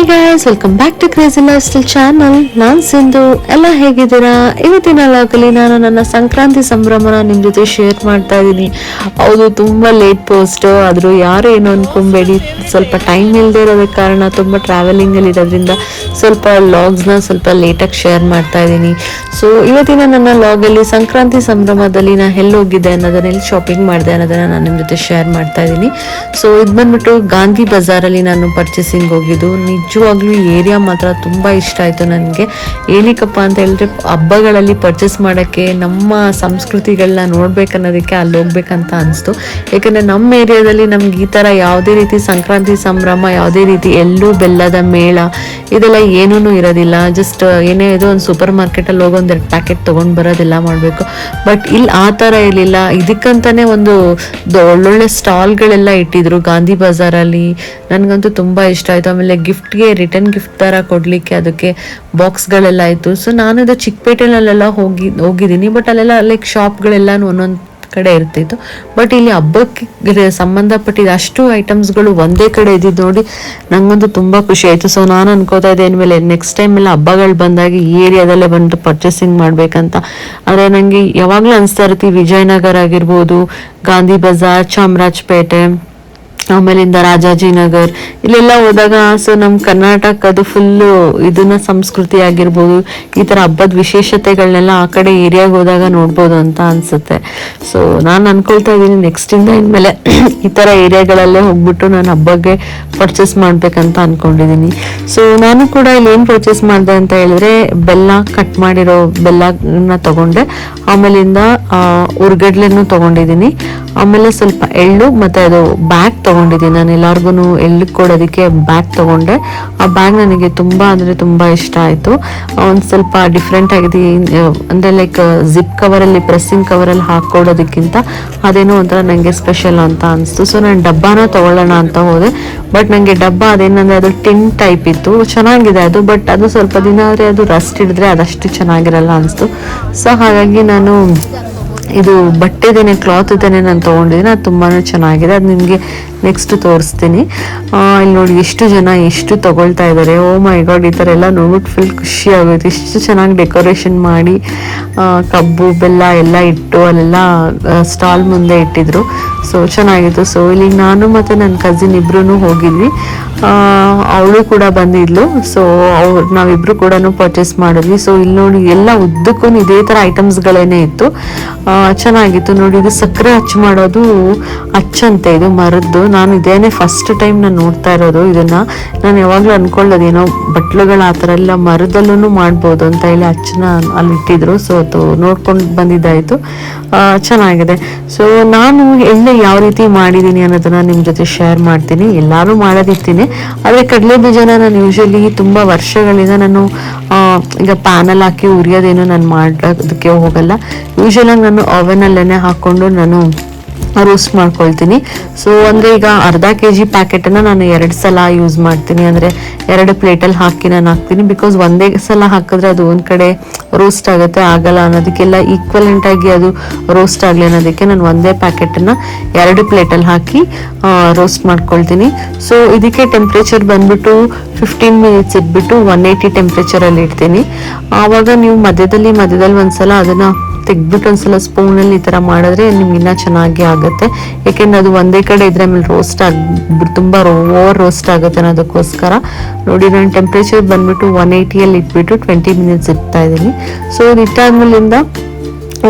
Guys, welcome back to crazy lifestyle channel. ನಾನು ಸಿಂಧು. ಎಲ್ಲ ಹೇಗಿದ್ದೀರಾ? ಇವತ್ತಿನ ಲಾಗಲ್ಲಿ ನಾನು ನನ್ನ ಸಂಕ್ರಾಂತಿ ಸಂಭ್ರಮನ ನಿಮ್ಮ ಜೊತೆ ಶೇರ್ ಮಾಡ್ತಾ ಇದ್ದೀನಿ. ಹೌದು, ತುಂಬ ಲೇಟ್ ಪೋಸ್ಟ್ ಆದರೂ ಯಾರು ಏನು ಅನ್ಕೊಬೇಡಿ. ಸ್ವಲ್ಪ ಟೈಮ್ ಇಲ್ಲದೆ ಇರೋದಕ್ಕೆ ಕಾರಣ ತುಂಬ ಟ್ರಾವೆಲಿಂಗಲ್ಲಿ ಇರೋದ್ರಿಂದ ಸ್ವಲ್ಪ ಲಾಗ್ಸ್ನ ಸ್ವಲ್ಪ ಲೇಟಾಗಿ ಶೇರ್ ಮಾಡ್ತಾ ಇದ್ದೀನಿ. ಸೊ ಇವತ್ತಿನ ನನ್ನ ಲಾಗಲ್ಲಿ ಸಂಕ್ರಾಂತಿ ಸಂಭ್ರಮದಲ್ಲಿ ನಾನು ಎಲ್ಲಿ ಹೋಗಿದ್ದೆ ಅನ್ನೋದನ್ನ, ಎಲ್ಲಿ ಶಾಪಿಂಗ್ ಮಾಡಿದೆ ಅನ್ನೋದನ್ನ ನಾನು ನಿಮ್ಮ ಜೊತೆ ಶೇರ್ ಮಾಡ್ತಾ ಇದ್ದೀನಿ. ಸೊ ಇದು ಬಂದ್ಬಿಟ್ಟು ಗಾಂಧಿ ಬಜಾರಲ್ಲಿ ನಾನು ಪರ್ಚೇಸಿಂಗ್ ಹೋಗಿದ್ದು. ನಿಜವಾಗ್ಲೂ ಈ ಏರಿಯಾ ಮಾತ್ರ ತುಂಬ ಇಷ್ಟ ಆಯಿತು ನನಗೆ. ಏನಕ್ಕಪ್ಪ ಅಂತ ಹೇಳಿದ್ರೆ, ಹಬ್ಬಗಳಲ್ಲಿ ಪರ್ಚೇಸ್ ಮಾಡೋಕ್ಕೆ, ನಮ್ಮ ಸಂಸ್ಕೃತಿಗಳನ್ನ ನೋಡ್ಬೇಕನ್ನೋದಕ್ಕೆ ಅಲ್ಲಿ ಹೋಗ್ಬೇಕಂತ ಅನಿಸ್ತು. ಯಾಕಂದರೆ ನಮ್ಮ ಏರಿಯಾದಲ್ಲಿ ನಮ್ಗೆ ಈ ಥರ ಯಾವುದೇ ರೀತಿ ಸಂಕ್ರಾಂತಿ ಸಂಭ್ರಮ, ಯಾವುದೇ ರೀತಿ ಎಳ್ಳು ಬೆಲ್ಲದ ಮೇಳ ಇದೆಲ್ಲ ಏನೂ ಇರೋದಿಲ್ಲ. ಜಸ್ಟ್ ಏನೇ ಇದು ಒಂದು ಸೂಪರ್ ಮಾರ್ಕೆಟಲ್ಲಿ ಹೋಗಿ ಒಂದೆರಡು ಪ್ಯಾಕೆಟ್ ತೊಗೊಂಡು ಬರೋದೆಲ್ಲ ಮಾಡಬೇಕು. ಬಟ್ ಇಲ್ಲಿ ಆ ಥರ ಇರಲಿಲ್ಲ. ಇದಕ್ಕಂತಾನೆ ಒಂದು ಒಳ್ಳೊಳ್ಳೆ ಸ್ಟಾಲ್ಗಳೆಲ್ಲ ಇಟ್ಟಿದ್ರು ಗಾಂಧಿ ಬಜಾರಲ್ಲಿ. ನನಗಂತೂ ತುಂಬ ಇಷ್ಟ ಆಯಿತು. ಆಮೇಲೆ ಗಿಫ್ಟ್ಗೆ ರಿಟರ್ನ್ ಗಿಫ್ಟ್ ಥರ ಕೊಡಲಿಕ್ಕೆ ಅದಕ್ಕೆ ಬಾಕ್ಸ್ಗಳೆಲ್ಲ ಇತ್ತು. ಸೊ ನಾನು ಇದು ಚಿಕ್ಕಪೇಟೆನಲ್ಲೆಲ್ಲ ಹೋಗಿದ್ದೀನಿ. ಬಟ್ ಅಲ್ಲೆಲ್ಲ ಲೈಕ್ ಶಾಪ್ಗಳೆಲ್ಲನೂ ಒಂದೊಂದು ಕಡೆ ಇರ್ತಿತ್ತು. ಬಟ್ ಇಲ್ಲಿ ಹಬ್ಬಕ್ಕೆ ಸಂಬಂಧಪಟ್ಟಿದ ಅಷ್ಟು ಐಟಮ್ಸ್ಗಳು ಒಂದೇ ಕಡೆ ಇದ್ದಿದ್ದು ನೋಡಿ ನಂಗಂತೂ ತುಂಬ ಖುಷಿ ಆಯಿತು. ಸೊ ನಾನು ಅನ್ಕೋತಾ ಇದ್ದೆ ಇನ್ಮೇಲೆ ನೆಕ್ಸ್ಟ್ ಟೈಮ್ ಎಲ್ಲ ಹಬ್ಬಗಳು ಬಂದಾಗ ಈ ಏರಿಯಾದಲ್ಲೇ ಬಂದು ಪರ್ಚೇಸಿಂಗ್ ಮಾಡಬೇಕಂತ. ಆದರೆ ನನಗೆ ಯಾವಾಗಲೂ ಅನಿಸ್ತಾ ಇರ್ತೀವಿ, ವಿಜಯನಗರ ಆಗಿರ್ಬೋದು, ಗಾಂಧಿ ಬಜಾರ್, ಚಾಮರಾಜಪೇಟೆ, ಆಮೇಲಿಂದ ರಾಜಾಜಿನಗರ್ ಇಲ್ಲೆಲ್ಲ ಹೋದಾಗ ಸೊ ನಮ್ಮ ಕರ್ನಾಟಕದ ಫುಲ್ಲು ಇದನ್ನ ಸಂಸ್ಕೃತಿ ಆಗಿರ್ಬೋದು, ಈ ಥರ ಹಬ್ಬದ ವಿಶೇಷತೆಗಳನ್ನೆಲ್ಲ ಆ ಕಡೆ ಏರಿಯಾಗೆ ಹೋದಾಗ ನೋಡ್ಬೋದು ಅಂತ ಅನಿಸುತ್ತೆ. ಸೊ ನಾನು ಅನ್ಕೊಳ್ತಾ ಇದ್ದೀನಿ ನೆಕ್ಸ್ಟಿಂದ ಇನ್ಮೇಲೆ ಈ ಥರ ಏರಿಯಾಗಳಲ್ಲೇ ಹೋಗ್ಬಿಟ್ಟು ನಾನು ಹಬ್ಬಕ್ಕೆ ಪರ್ಚೇಸ್ ಮಾಡ್ಬೇಕಂತ ಅನ್ಕೊಂಡಿದ್ದೀನಿ. ಸೊ ನಾನು ಕೂಡ ಇಲ್ಲಿ ಏನು ಪರ್ಚೇಸ್ ಮಾಡಿದೆ ಅಂತ ಹೇಳಿದ್ರೆ, ಬೆಲ್ಲ ಕಟ್ ಮಾಡಿರೋ ಬೆಲ್ಲನ ತಗೊಂಡೆ, ಆಮೇಲಿಂದ ಉರ್ಗಡ್ಲೆನೂ ತಗೊಂಡಿದ್ದೀನಿ, ಆಮೇಲೆ ಸ್ವಲ್ಪ ಎಳ್ಳು ಮತ್ತು ಅದು ಬ್ಯಾಗ್ ತಗೊಂಡಿದ್ದೀನಿ. ನಾನು ಎಲ್ಲಾರ್ಗು ಎಳ್ಳು ಕೊಡೋದಕ್ಕೆ ಬ್ಯಾಗ್ ತಗೊಂಡೆ. ಆ ಬ್ಯಾಗ್ ನನಗೆ ತುಂಬ ಅಂದರೆ ತುಂಬ ಇಷ್ಟ ಆಯಿತು. ಒಂದು ಸ್ವಲ್ಪ ಡಿಫ್ರೆಂಟ್ ಆಗಿದೆ. ಅಂದರೆ ಲೈಕ್ ಜಿಪ್ ಕವರಲ್ಲಿ, ಪ್ರೆಸ್ಸಿಂಗ್ ಕವರಲ್ಲಿ ಹಾಕ್ಕೊಡೋದಕ್ಕಿಂತ ಅದೇನೋ ಒಂಥರ ನನಗೆ ಸ್ಪೆಷಲ್ ಅಂತ ಅನಿಸ್ತು. ಸೊ ನಾನು ಡಬ್ಬಾನ ತೊಗೊಳ್ಳೋಣ ಅಂತ ಹೋದೆ. ಬಟ್ ನನಗೆ ಡಬ್ಬ ಅದೇನಂದರೆ ಅದು ಟಿನ್ ಟೈಪ್ ಇತ್ತು. ಚೆನ್ನಾಗಿದೆ ಅದು, ಬಟ್ ಅದು ಸ್ವಲ್ಪ ದಿನ ಆದರೆ ಅದು ರಸ್ಟ್ ಹಿಡಿದ್ರೆ ಅದಷ್ಟು ಚೆನ್ನಾಗಿರಲ್ಲ ಅನಿಸ್ತು. ಸೊ ಹಾಗಾಗಿ ನಾನು ಇದು ಬಟ್ಟೆದೇನೆ, ಕ್ಲಾತ್ ಇದೇನೆ ನಾನು ತೊಗೊಂಡಿದ್ದೀನಿ. ಅದು ತುಂಬಾ ಚೆನ್ನಾಗಿದೆ. ಅದು ನಿಮಗೆ ನೆಕ್ಸ್ಟ್ ತೋರಿಸ್ತೀನಿ. ಇಲ್ಲಿ ನೋಡಿ ಎಷ್ಟು ಜನ ಎಷ್ಟು ತಗೊಳ್ತಾ ಇದ್ದಾರೆ. ಓ ಮೈ ಗಾಡ್, ಈ ಥರ ಎಲ್ಲ ನೋಡ್ಬಿಟ್ಟು ಫುಲ್ ಖುಷಿ ಆಗುತ್ತೆ. ಇಷ್ಟು ಚೆನ್ನಾಗಿ ಡೆಕೋರೇಷನ್ ಮಾಡಿ ಕಬ್ಬು ಬೆಲ್ಲ ಎಲ್ಲ ಇಟ್ಟು ಅಲ್ಲೆಲ್ಲ ಸ್ಟಾಲ್ ಮುಂದೆ ಇಟ್ಟಿದ್ರು. ಸೊ ಚೆನ್ನಾಗಿತ್ತು. ಸೊ ಇಲ್ಲಿ ನಾನು ಮತ್ತು ನನ್ನ ಕಸಿನ್ ಇಬ್ರು ಹೋಗಿದ್ವಿ. ಅವಳು ಕೂಡ ಬಂದಿದ್ಲು. ಸೊ ನಾವಿಬ್ರು ಕೂಡ ಪರ್ಚೇಸ್ ಮಾಡಿದ್ವಿ. ಸೊ ಇಲ್ಲಿ ನೋಡಿ ಎಲ್ಲ ಉದ್ದಕ್ಕೂ ಇದೇ ಥರ ಐಟಮ್ಸ್ಗಳೇನೇ ಇತ್ತು. ಚೆನ್ನಾಗಿತ್ತು ನೋಡಿ. ಇದು ಸಕ್ಕರೆ ಅಚ್ಚು ಮಾಡೋದು ಅಚ್ಚಂತೆ, ಇದು ಮರದ್ದು. ನಾನು ಇದೇನೆ ಫಸ್ಟ್ ಟೈಮ್ ನಾನು ನೋಡ್ತಾ ಇರೋದು ಇದನ್ನ. ನಾನು ಯಾವಾಗಲೂ ಅನ್ಕೊಳ್ಳೋದೇನೋ ಬಟ್ಲುಗಳು ಆ ಥರ ಎಲ್ಲ ಮರದಲ್ಲೂ ಮಾಡ್ಬೋದು ಅಂತ ಹೇಳಿ ಅಚ್ಚನ್ನ ಅಲ್ಲಿ ಇಟ್ಟಿದ್ರು. ಸೊ ಅದು ನೋಡ್ಕೊಂಡು ಬಂದಿದ್ದಾಯಿತು. ಚೆನ್ನಾಗಿದೆ. ಸೊ ನಾನು ಎಳ್ಳು ಯಾವ ರೀತಿ ಮಾಡಿದ್ದೀನಿ ಅನ್ನೋದನ್ನ ನಿಮ್ಮ ಜೊತೆ ಶೇರ್ ಮಾಡ್ತೀನಿ. ಎಲ್ಲರೂ ಮಾಡೋದಿರ್ತೀನಿ, ಆದರೆ ಕಡಲೆ ಬೀಜನ ನಾನು ಯೂಶಲಿ ತುಂಬ ವರ್ಷಗಳಿಂದ ನಾನು ಈಗ ಪ್ಯಾನಲ್ಲಿ ಹಾಕಿ ಉರಿಯೋದೇನು ನಾನು ಮಾಡೋದಕ್ಕೆ ಹೋಗಲ್ಲ. ಯೂಶಲಾಗಿ ನಾನು ಓವೆನಲ್ಲೇ ಹಾಕ್ಕೊಂಡು ನಾನು ರೋಸ್ಟ್ ಮಾಡ್ಕೊಳ್ತೀನಿ. ಸೊ ಅಂದರೆ ಈಗ ಅರ್ಧ kg ಪ್ಯಾಕೆಟನ್ನು ನಾನು 2 ಸಲ ಯೂಸ್ ಮಾಡ್ತೀನಿ. ಅಂದರೆ 2 ಪ್ಲೇಟಲ್ಲಿ ಹಾಕಿ ನಾನು ಹಾಕ್ತೀನಿ. ಬಿಕಾಸ್ ಒಂದೇ ಸಲ ಹಾಕಿದ್ರೆ ಅದು ಒಂದು ಕಡೆ ರೋಸ್ಟ್ ಆಗುತ್ತೆ, ಆಗಲ್ಲ ಅನ್ನೋದಕ್ಕೆಲ್ಲ ಈಕ್ವಲೆಂಟಾಗಿ ಅದು ರೋಸ್ಟ್ ಆಗಲಿ ಅನ್ನೋದಕ್ಕೆ ನಾನು ಒಂದೇ ಪ್ಯಾಕೆಟನ್ನು 2 ಪ್ಲೇಟಲ್ಲಿ ಹಾಕಿ ರೋಸ್ಟ್ ಮಾಡ್ಕೊಳ್ತೀನಿ. ಸೊ ಇದಕ್ಕೆ ಟೆಂಪ್ರೇಚರ್ ಬಂದ್ಬಿಟ್ಟು 15 ಮಿನಿಟ್ಸ್ ಇಟ್ಬಿಟ್ಟು 180 ಟೆಂಪ್ರೇಚರಲ್ಲಿ ಇಡ್ತೀನಿ. ಆವಾಗ ನೀವು ಮಧ್ಯದಲ್ಲಿ ಒಂದ್ಸಲ ಅದನ್ನು ತೆಗ್ಬಿಟ್ಟು ಒಂದ್ಸಲ ಸ್ಪೂನಲ್ಲಿ ಈ ಥರ ಮಾಡಿದ್ರೆ ನಿಮ್ಗೆ ಇನ್ನೂ ಚೆನ್ನಾಗಿ ಆಗುತ್ತೆ. ಏಕೆಂದರೆ ಅದು ಒಂದೇ ಕಡೆ ಇದ್ರೆ ಆಮೇಲೆ ರೋಸ್ಟ್ ಆಗ್ಬಿಟ್ಟು ತುಂಬ ಓವರ್ ರೋಸ್ಟ್ ಆಗುತ್ತೆ ಅನ್ನೋದಕ್ಕೋಸ್ಕರ ನೋಡಿ ನಾನು ಟೆಂಪ್ರೇಚರ್ ಬಂದ್ಬಿಟ್ಟು 180 ಇಟ್ಬಿಟ್ಟು 20 ಮಿನಿಟ್ಸ್ ಇಡ್ತಾ ಇದ್ದೀನಿ. ಸೊ ಇದು ಇಟ್ಟಾದ್ಮೇಲಿಂದ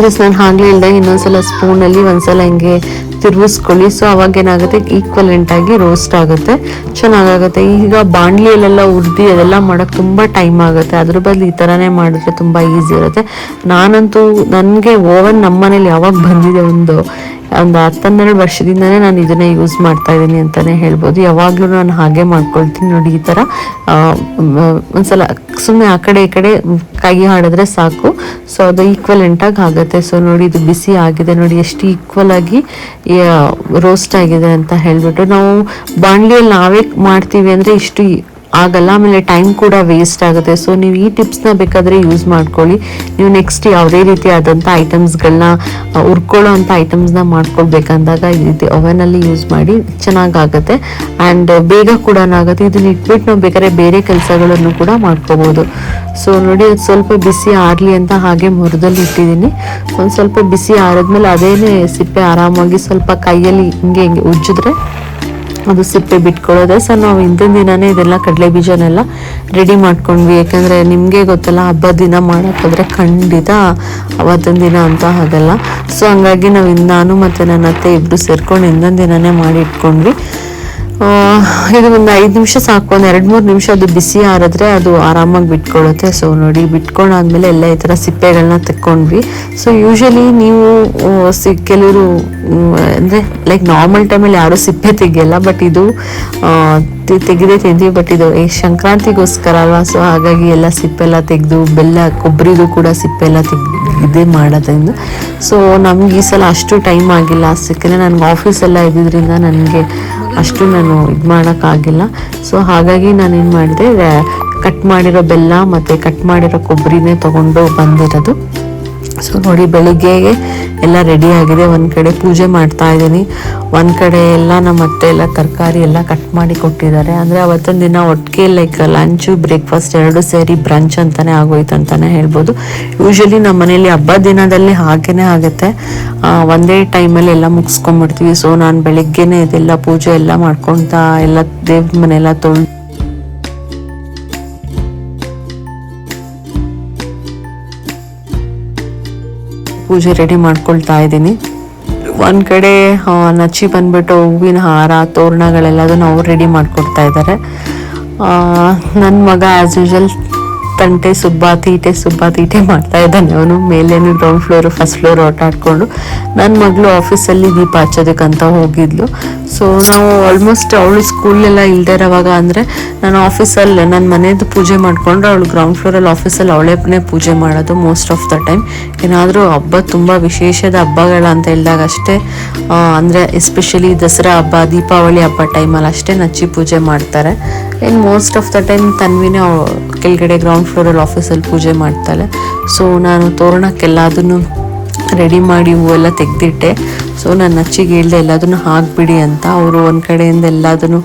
ಜಸ್ಟ್ ನಾನು ಹಾಗಲೇ ಇಲ್ದಾಗ ಇನ್ನೊಂದ್ಸಲ ಸ್ಪೂನಲ್ಲಿ ಒಂದ್ಸಲ ಹಿಂಗೆ ತಿರುಗಿಸ್ಕೊಳ್ಳಿ. ಸೊ ಅವಾಗ ಏನಾಗುತ್ತೆ, ಈಕ್ವಲೆಂಟ್ ಆಗಿ ರೋಸ್ಟ್ ಆಗುತ್ತೆ, ಚೆನ್ನಾಗಾಗುತ್ತೆ. ಈಗ ಬಾಣಲಿಯಲ್ಲೆಲ್ಲ ಉರ್ದಿ ಅದೆಲ್ಲ ಮಾಡೋಕ್ಕೆ ತುಂಬ ಟೈಮ್ ಆಗುತ್ತೆ. ಅದ್ರ ಬದಲು ಈ ಥರನೇ ಮಾಡಿದ್ರೆ ತುಂಬ ಈಸಿ ಇರುತ್ತೆ. ನಾನಂತೂ ನನಗೆ ಓವನ್ ನಮ್ಮ ಮನೇಲಿ ಯಾವಾಗ ಬಂದಿದೆ ಒಂದು ಒಂದು 10-12 ವರ್ಷದಿಂದನೇ ನಾನು ಇದನ್ನೇ ಯೂಸ್ ಮಾಡ್ತಾ ಇದ್ದೀನಿ ಅಂತಲೇ ಹೇಳ್ಬೋದು. ಯಾವಾಗಲೂ ನಾನು ಹಾಗೆ ಮಾಡ್ಕೊಳ್ತೀನಿ ನೋಡಿ. ಈ ಥರ ಒಂದ್ಸಲ ಸುಮ್ಮನೆ ಆ ಕಡೆ ಈ ಕಡೆ ಕೈ ಆಡಿದ್ರೆ ಸಾಕು, ಸೊ ಅದು ಈಕ್ವಲೆಂಟಾಗಿ ಆಗುತ್ತೆ. ಸೊ ನೋಡಿ ಇದು ಬಿಸಿ ಆಗಿದೆ ನೋಡಿ, ಎಷ್ಟು ಈಕ್ವಲ್ ಆಗಿ ರೋಸ್ಟ್ ಆಗಿದೆ ಅಂತ ಹೇಳ್ಬಿಟ್ಟು. ನಾವು ಬಾಣಲಿಯಲ್ಲಿ ನಾವೇ ಮಾಡ್ತೀವಿ ಅಂದರೆ ಇಷ್ಟು ಆಗಲ್ಲ, ಆಮೇಲೆ ಟೈಮ್ ಕೂಡ ವೇಸ್ಟ್ ಆಗುತ್ತೆ. ಸೊ ನೀವು ಈ ಟಿಪ್ಸ್ನ ಬೇಕಾದರೆ ಯೂಸ್ ಮಾಡ್ಕೊಳ್ಳಿ. ನೀವು ನೆಕ್ಸ್ಟ್ ಯಾವುದೇ ರೀತಿ ಆದಂಥ ಐಟಮ್ಸ್ಗಳನ್ನ ಹುರ್ಕೊಳ್ಳೋ ಅಂಥ ಐಟಮ್ಸ್ನ ಮಾಡ್ಕೊಳ್ಬೇಕಂದಾಗ ಈ ರೀತಿ ಓವನಲ್ಲಿ ಯೂಸ್ ಮಾಡಿ ಚೆನ್ನಾಗಾಗುತ್ತೆ ಆ್ಯಂಡ್ ಬೇಗ ಕೂಡ ಆಗುತ್ತೆ. ಇದನ್ನ ಇಟ್ಬಿಟ್ಟು ನಾವು ಬೇಕಾದ್ರೆ ಬೇರೆ ಕೆಲಸಗಳನ್ನು ಕೂಡ ಮಾಡ್ಕೋಬೋದು. ಸೊ ನೋಡಿ ಅದು ಸ್ವಲ್ಪ ಬಿಸಿ ಆರಲಿ ಅಂತ ಹಾಗೆ ಮುರಿದಲ್ಲಿ ಇಟ್ಟಿದ್ದೀನಿ. ಒಂದು ಸ್ವಲ್ಪ ಬಿಸಿ ಆರಿದ್ಮೇಲೆ ಅದೇನೇ ಸಿಪ್ಪೆ ಆರಾಮಾಗಿ ಸ್ವಲ್ಪ ಕೈಯಲ್ಲಿ ಹಿಂಗೆ ಹಿಂಗೆ ಉಜ್ಜಿದ್ರೆ ಅದು ಸಿಪ್ಪೆ ಬಿಟ್ಕೊಳ್ಳೋದೆ. ಸೊ ನಾವು ಹಿಂದಿನ ದಿನನೇ ಇದೆಲ್ಲ ಕಡಲೆ ಬೀಜನೆಲ್ಲ ರೆಡಿ ಮಾಡ್ಕೊಂಡ್ವಿ, ಯಾಕಂದರೆ ನಿಮಗೆ ಗೊತ್ತಲ್ಲ ಹಬ್ಬದ ದಿನ ಮಾಡೋಕ್ಕೋದ್ರೆ ಖಂಡಿತ ಅವತ್ತಿನ ದಿನ ಅಂತ ಆಗಲ್ಲ. ಸೊ ಹಂಗಾಗಿ ನಾನು ಮತ್ತು ನನ್ನ ಅತ್ತೆ ಇಬ್ಬರು ಸೇರ್ಕೊಂಡು ಹಿಂದಿನ ದಿನನೇ ಮಾಡಿ ಇಟ್ಕೊಂಡ್ವಿ. ಇದು ಒಂದು 5 ನಿಮಿಷ ಸಾಕು, ಒಂದು 2-3 ನಿಮಿಷ ಅದು ಬಿಸಿ ಆರಿದ್ರೆ ಅದು ಆರಾಮಾಗಿ ಬಿಟ್ಕೊಳ್ಳುತ್ತೆ. ಸೊ ನೋಡಿ ಬಿಟ್ಕೊಂಡಾದ್ಮೇಲೆ ಎಲ್ಲ ಈ ಥರ ಸಿಪ್ಪೆಗಳನ್ನ ತೆಕ್ಕೊಂಡ್ವಿ. ಸೊ ಯೂಶಲಿ ನೀವು ಕೆಲವರು ಅಂದರೆ ಲೈಕ್ ನಾರ್ಮಲ್ ಟೈಮಲ್ಲಿ ಯಾರೂ ಸಿಪ್ಪೆ ತೆಗಿಯಲ್ಲ, ಬಟ್ ಇದು ತೆಗೆದೇ ತಿಂತೀವಿ. ಬಟ್ ಇದು ಸಂಕ್ರಾಂತಿಗೋಸ್ಕರ ಅಲ್ವಾ, ಸೊ ಹಾಗಾಗಿ ಎಲ್ಲ ಸಿಪ್ಪೆಲ್ಲ ತೆಗೆದು ಬೆಲ್ಲ ಕೊಬ್ಬರಿದು ಕೂಡ ಸಿಪ್ಪೆಲ್ಲ ಇದೇ ಮಾಡೋದ್ರಿಂದ. ಸೊ ನಮ್ಗೆ ಈ ಸಲ ಅಷ್ಟು ಟೈಮ್ ಆಗಿಲ್ಲ, ಯಾಕಂದರೆ ನನಗೆ ಆಫೀಸೆಲ್ಲ ಇದ್ದಿದ್ದರಿಂದ ನನಗೆ ಅಷ್ಟು ನಾನು ಇದು ಮಾಡೋಕ್ಕಾಗಿಲ್ಲ. ಸೊ ಹಾಗಾಗಿ ನಾನೇನು ಮಾಡಿದೆ, ಕಟ್ ಮಾಡಿರೋ ಬೆಲ್ಲ ಮತ್ತು ಕಟ್ ಮಾಡಿರೋ ಕೊಬ್ಬರಿನೇ ತೊಗೊಂಡು ಬಂದಿರೋದು. ಸೊ ನೋಡಿ ಬೆಳಿಗ್ಗೆಗೆ ಎಲ್ಲ ರೆಡಿ ಆಗಿದೆ. ಒಂದು ಕಡೆ ಪೂಜೆ ಮಾಡ್ತಾ ಇದ್ದೀನಿ, ಒಂದು ಕಡೆ ಎಲ್ಲ ನಮ್ಮ ಅತ್ತೆ ಎಲ್ಲ ತರಕಾರಿ ಎಲ್ಲ ಕಟ್ ಮಾಡಿ ಕೊಟ್ಟಿದ್ದಾರೆ. ಅಂದರೆ ಅವತ್ತೊಂದು ದಿನ ಒಟ್ಟಿಗೆ ಲೈಕ್ ಲಂಚು ಬ್ರೇಕ್ಫಾಸ್ಟ್ ಎರಡು ಸೇರಿ ಬ್ರಂಚ್ ಅಂತಲೇ ಆಗೋಯ್ತು ಅಂತಲೇ ಹೇಳ್ಬೋದು. ಯೂಶಲಿ ನಮ್ಮ ಮನೇಲಿ ಹಬ್ಬದ ದಿನದಲ್ಲಿ ಹಾಗೇ ಆಗುತ್ತೆ, ಒಂದೇ ಟೈಮಲ್ಲಿ ಎಲ್ಲ ಮುಗಿಸ್ಕೊಂಡ್ಬಿಡ್ತೀವಿ. ಸೊ ನಾನು ಬೆಳಿಗ್ಗೆನೇ ಇದೆಲ್ಲ ಪೂಜೆ ಎಲ್ಲ ಮಾಡ್ಕೊತಾ ಎಲ್ಲ ದೇವ್ರ ಮನೆಯೆಲ್ಲ ತೊಳೆದು ಪೂಜೆ ರೆಡಿ ಮಾಡ್ಕೊಳ್ತಾ ಇದ್ದೀನಿ. ಒಂದು ಕಡೆ ನಚ್ಚಿ ಬಂದ್ಬಿಟ್ಟು ಹೂವಿನ ಹಾರ ತೋರಣಗಳೆಲ್ಲದನ್ನು ಅವ್ರು ರೆಡಿ ಮಾಡಿಕೊಡ್ತಾ ಇದ್ದಾರೆ. ನನ್ನ ಮಗ ಆ್ಯಸ್ ಯೂಶಲ್ ತಂಟೆ ಸುಬ್ಬ ತೀಟೆ ಮಾಡ್ತಾ ಇದ್ದಾನೆ. ಅವನು ಮೇಲೇನು ಗ್ರೌಂಡ್ ಫ್ಲೋರು ಫಸ್ಟ್ ಫ್ಲೋರ್ ಆಟ ಆಡ್ಕೊಂಡು. ನನ್ನ ಮಗಳು ಆಫೀಸಲ್ಲಿ ದೀಪ ಹಚ್ಚೋದಕ್ಕಂತ ಹೋಗಿದ್ಲು. ಸೊ ನಾವು ಆಲ್ಮೋಸ್ಟ್ ಅವಳು ಸ್ಕೂಲೆಲ್ಲ ಇಲ್ಲದೆ ಇರೋವಾಗ ಅಂದರೆ ನಾನು ಆಫೀಸಲ್ಲಿ ನನ್ನ ಮನೆಯದು ಪೂಜೆ ಮಾಡಿಕೊಂಡ್ರೆ ಅವಳು ಗ್ರೌಂಡ್ ಫ್ಲೋರಲ್ಲಿ ಆಫೀಸಲ್ಲಿ ಅವಳೇ ಪೂಜೆ ಮಾಡೋದು ಮೋಸ್ಟ್ ಆಫ್ ದ ಟೈಮ್. ಏನಾದರೂ ಹಬ್ಬ ತುಂಬ ವಿಶೇಷದ ಹಬ್ಬಗಳು ಅಂತ ಹೇಳಿದಾಗ ಅಷ್ಟೇ, ಅಂದರೆ ಎಸ್ಪೆಷಲಿ ದಸರಾ ಹಬ್ಬ ದೀಪಾವಳಿ ಹಬ್ಬ ಟೈಮಲ್ಲಿ ಅಷ್ಟೇ ನಚ್ಚಿ ಪೂಜೆ ಮಾಡ್ತಾರೆ. ಇನ್ನು ಮೋಸ್ಟ್ ಆಫ್ ದ ಟೈಮ್ ತನ್ವಿನೇ ಕೆಳಗಡೆ ಗ್ರೌಂಡ್ ಫ್ಲೋರಲ್ಲಿ ಆಫೀಸಲ್ಲಿ ಪೂಜೆ ಮಾಡ್ತಾಳೆ. ಸೊ ನಾನು ತೋರಣಕ್ಕೆಲ್ಲದನ್ನು ರೆಡಿ ಮಾಡಿ ಹೂವೆಲ್ಲ ತೆಗೆದಿಟ್ಟೆ. ಸೊ ನಾನು ನಚ್ಚಿಗೆ ಹೇಳ್ದೆ ಎಲ್ಲದನ್ನು ಹಾಕ್ಬಿಡಿ ಅಂತ. ಅವರು ಒಂದು ಕಡೆಯಿಂದ ಎಲ್ಲದನ್ನು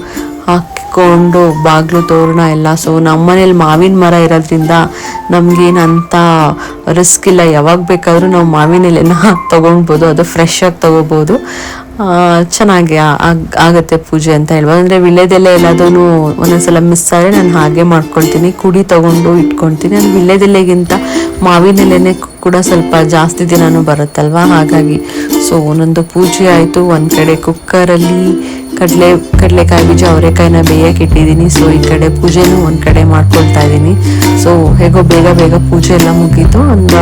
ಹಾಕಿಕೊಂಡು ಬಾಗಿಲು ತೋರಣ ಎಲ್ಲ. ಸೊ ನಮ್ಮ ಮನೇಲಿ ಮಾವಿನ ಮರ ಇರೋದ್ರಿಂದ ನಮಗೇನಂತ ರಿಸ್ಕ್ ಇಲ್ಲ, ಯಾವಾಗ ಬೇಕಾದರೂ ನಾವು ಮಾವಿನ ಎಲೆನ ತೊಗೊಳ್ಬೋದು, ಅದು ಫ್ರೆಶ್ ಆಗಿ ತೊಗೋಬೋದು. ಚೆನ್ನಾಗಿ ಆಗುತ್ತೆ ಪೂಜೆ ಅಂತ ಹೇಳ್ಬೋದು. ಅಂದರೆ ವಿಳ್ಯದೆಲೆ ಎಲ್ಲದೂ ಒಂದೊಂದ್ಸಲ ಮಿಸ್ ಆದರೆ ನಾನು ಹಾಗೆ ಮಾಡ್ಕೊಳ್ತೀನಿ, ಕುಡಿ ತೊಗೊಂಡು ಇಟ್ಕೊಳ್ತೀನಿ. ಅದು ವಿಳ್ಯದೆಲೆಗಿಂತ ಮಾವಿನ ಎಲೆನೇ ಕೂಡ ಸ್ವಲ್ಪ ಜಾಸ್ತಿ ದಿನನೂ ಬರುತ್ತಲ್ವ, ಹಾಗಾಗಿ. ಸೊ ಒಂದೊಂದು ಪೂಜೆ ಆಯಿತು. ಒಂದು ಕಡೆ ಕುಕ್ಕರಲ್ಲಿ ಕಡಲೆಕಾಯಿ ಬೀಜ ಅವರೆಕಾಯಿನ ಬೇಯಕ್ಕೆ ಇಟ್ಟಿದ್ದೀನಿ. ಸೊ ಈ ಕಡೆ ಪೂಜೆನೂ ಒಂದು ಕಡೆ ಮಾಡ್ಕೊಳ್ತಾ ಇದ್ದೀನಿ. ಸೊ ಹೇಗೋ ಬೇಗ ಪೂಜೆ ಎಲ್ಲ ಮುಗೀತು. ಒಂದು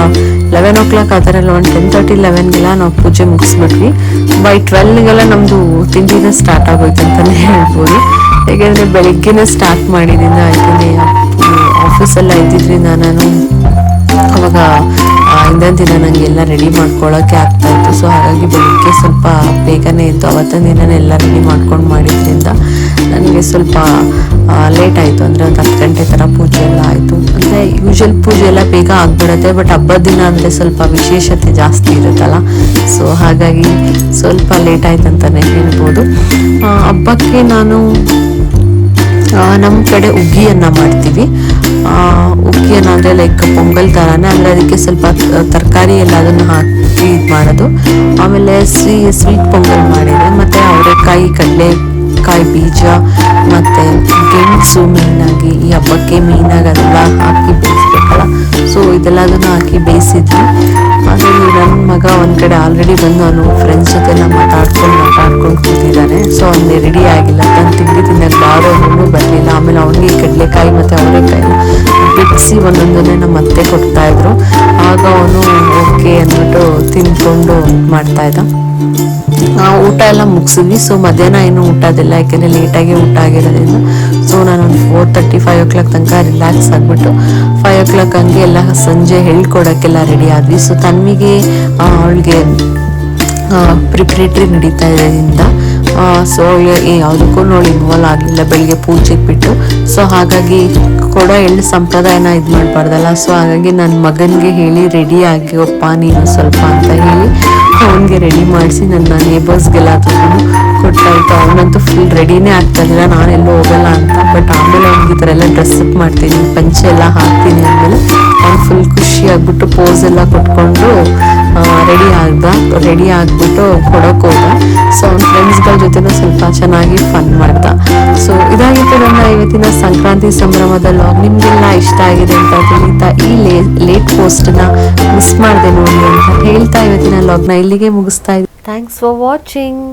11 o'clock ಆ ಥರ ಎಲ್ಲ, ಒಂದು 10:30 11ಗೆಲ್ಲ ನಾವು ಪೂಜೆ ಮುಗಿಸ್ಬಿಟ್ವಿ. ಬೈ 12ಗೆಲ್ಲ ನಮ್ಮದು ತಿಂಡಿನ ಸ್ಟಾರ್ಟ್ ಆಗೋಯ್ತು ಅಂತಲೇ ಹೇಳ್ಬೋದು. ಯಾಕೆಂದರೆ ಬೆಳಿಗ್ಗೆನೇ ಸ್ಟಾರ್ಟ್ ಮಾಡಿದ್ರಿಂದ, ಯಾಕೆಂದರೆ ಆಫೀಸೆಲ್ಲ ಇದ್ದಿದ್ದರಿಂದ ನಾನು ಅವಾಗ ಹಿಂದಿನ ದಿನ ನನಗೆ ಎಲ್ಲ ರೆಡಿ ಮಾಡ್ಕೊಳ್ಳೋಕ್ಕೆ ಆಗ್ತಾಯಿತ್ತು. ಸೊ ಹಾಗಾಗಿ ಬೆಳಿಗ್ಗೆ ಸ್ವಲ್ಪ ಬೇಗನೆ ಇತ್ತು. ಅವತ್ತಿನ ದಿನನೇ ಎಲ್ಲ ರೆಡಿ ಮಾಡ್ಕೊಂಡು ಮಾಡಿದ್ರಿಂದ ನನಗೆ ಸ್ವಲ್ಪ ಲೇಟ್ ಆಯಿತು. ಅಂದರೆ ಒಂದು 10 ಗಂಟೆ ಥರ ಪೂಜೆ ಎಲ್ಲ ಆಯಿತು. ಅಂದರೆ ಯೂಶಲ್ ಪೂಜೆ ಎಲ್ಲ ಬೇಗ ಆಗಿಬಿಡುತ್ತೆ, ಬಟ್ ಹಬ್ಬದ ದಿನ ಅಂದರೆ ಸ್ವಲ್ಪ ವಿಶೇಷತೆ ಜಾಸ್ತಿ ಇರುತ್ತಲ್ಲ. ಸೊ ಹಾಗಾಗಿ ಸ್ವಲ್ಪ ಲೇಟ್ ಆಯ್ತು ಅಂತಲೇ ಹೇಳ್ಬೋದು. ಹಬ್ಬಕ್ಕೆ ನಾನು ನಮ್ಮ ಕಡೆ ಉಗ್ಗಿಯನ್ನು ಮಾಡ್ತೀವಿ. ಉಗ್ಗಿಯನ್ನು ಅಂದರೆ ಲೈಕ್ ಪೊಂಗಲ್ ಥರನೇ, ಅಂದರೆ ಅದಕ್ಕೆ ಸ್ವಲ್ಪ ತರಕಾರಿ ಎಲ್ಲ ಅದನ್ನು ಹಾಕಿ ಇದು ಮಾಡೋದು. ಆಮೇಲೆ ಸ್ವೀಟ್ ಪೊಂಗಲ್ ಮಾಡಿದೆ. ಮತ್ತು ಅವರೆಕಾಯಿ ಕಡಲೆಕಾಯಿ ಬೀಜ ಮತ್ತು ಗೆಣಸು ಮೇಯ್ನಾಗಿ ಈ ಹಬ್ಬಕ್ಕೆ ಮೇಯ್ನಾಗಿ ಅದೆಲ್ಲ ಹಾಕಿ ಬೇಯಿಸ್ಬೇಕಲ್ಲ. ಸೊ ಇದೆಲ್ಲದನ್ನು ಹಾಕಿ ಬೇಯಿಸಿದ್ವಿ. ಅದರಲ್ಲಿ ನನ್ನ ಮಗ ಒಂದು ಕಡೆ ಆಲ್ರೆಡಿ ಬಂದು ಅವನು ಫ್ರೆಂಡ್ಸ್ ಜೊತೆ ಮಾತಾಡ್ಕೊಂಡು ಕೂತಿದ್ದಾನೆ. ಸೊ ಅವನಿಗೆ ರೆಡಿ ಆಗಿಲ್ಲ, ನಾನು ತಿಂಡಿ ತಿನ್ನಕ್ಕೆ ಬಾರೋನು ಬರಲಿಲ್ಲ. ಆಮೇಲೆ ಅವನಿಗೆ ಕಡಲೆಕಾಯಿ ಮತ್ತು ಅವರೆಕಾಯಿನ ಬಿಡಿಸಿ ಒಂದೊಂದನ್ನೇ ನಮ್ಮ ಅತ್ತೆ ಕೊಡ್ತಾಯಿದ್ರು. ಆಗ ಅವನು ಓಕೆ ಅಂದ್ಬಿಟ್ಟು ತಿನ್ಕೊಂಡು ಮಾಡ್ತಾಯಿದ್ದ. ಊಟ ಎಲ್ಲ ಮುಗಿಸಿದ್ವಿ. ಸೊ ಮಧ್ಯಾಹ್ನ ಏನು ಊಟದಿಲ್ಲ, ಯಾಕೆಂದರೆ ಲೇಟಾಗಿ ಊಟ ಆಗಿರೋದ್ರಿಂದ. ಸೊ ನಾನು ಒಂದು 4:30-5 ತನಕ ರಿಲ್ಯಾಕ್ಸ್ ಆಗಿಬಿಟ್ಟು 5 ಹಂಗೆ ಎಲ್ಲ ಸಂಜೆ ಹೇಳ್ಕೊಡೋಕ್ಕೆಲ್ಲ ರೆಡಿ ಆದ್ವಿ. ಸೊ ತನ್ವಿಗೆ ಅವಳಿಗೆ ಪ್ರಿಪ್ರೇಟ್ರಿ ನಡೀತಾ ಇರೋದ್ರಿಂದ ಸೊ ಯಾವುದಕ್ಕೂ ನೋಡಿ ಇನ್ವಾಲ್ವ್ ಆಗಲಿಲ್ಲ ಬೆಳಿಗ್ಗೆ ಪೂಜೆಗೆ ಬಿಟ್ಟು. ಸೊ ಹಾಗಾಗಿ ಕೊಡೋ ಎಳ್ಳು ಸಂಪ್ರದಾಯನ ಇದು ಮಾಡಬಾರ್ದಲ್ಲ. ಸೊ ಹಾಗಾಗಿ ನನ್ನ ಮಗನಿಗೆ ಹೇಳಿ ರೆಡಿ ಆಗಿಯಪ್ಪ ನೀನು ಸ್ವಲ್ಪ ಅಂತ ಹೇಳಿ ಅವನಿಗೆ ರೆಡಿ ಮಾಡಿಸಿ ನನ್ನ ನೇಬರ್ಸ್ಗೆಲ್ಲ ಕೊಟ್ಟಾಯ್ತು. ಅವನಂತೂ ಫುಲ್ ರೆಡಿನೇ ಆಗ್ತಾ ಇರಲಿಲ್ಲ, ನಾನೆಲ್ಲೂ ಹೋಗಲ್ಲ ಅಂತ. ಬಟ್ ಆಮೇಲೆ ಅವ್ನಿಗೆ ಈ ಥರ ಎಲ್ಲ ಡ್ರೆಸ್ ಅಪ್ ಮಾಡ್ತೀನಿ, ಪಂಚೆ ಎಲ್ಲ ಹಾಕ್ತೀನಿ ಅಂದಮೇಲೆ ಅವ್ನು ಫುಲ್ ಖುಷಿ ಆಗ್ಬಿಟ್ಟು ಪೋಸ್ ಎಲ್ಲ ಕೊಟ್ಕೊಂಡು ರೆಡಿ ಆಗಿಬಿಟ್ಟು ಕೊಡೋಕೆ ಹೋದ. ಸೊ ಅವ್ನ ಫ್ರೆಂಡ್ಸ್ಗಳ ಜೊತೆನೂ ಸ್ವಲ್ಪ ಚೆನ್ನಾಗಿ ಫನ್ ಮಾಡ್ದ. ಸೊ ಇದಾಗಿತ್ತು ನನ್ನ ಇವತ್ತಿನ ಸಂಕ್ರಾಂತಿ ಸಂಭ್ರಮದ ಲಾಗ್. ನಿಮಗೆಲ್ಲ ಇಷ್ಟ ಆಗಿದೆ ಅಂತ ತಿಳಿತಾ ಈ ಲೇಟ್ ಪೋಸ್ಟ್ನ ಮಿಸ್ ಮಾಡಿದೆ ನೋಡಿ ಅಂತ ಹೇಳ್ತಾ ಇವತ್ತಿನ ಲಾಗ್ನ ಇಲ್ಲಿಗೆ ಮುಗಿಸ್ತಾ ಇದ್ದೀನಿ. Thanks for watching.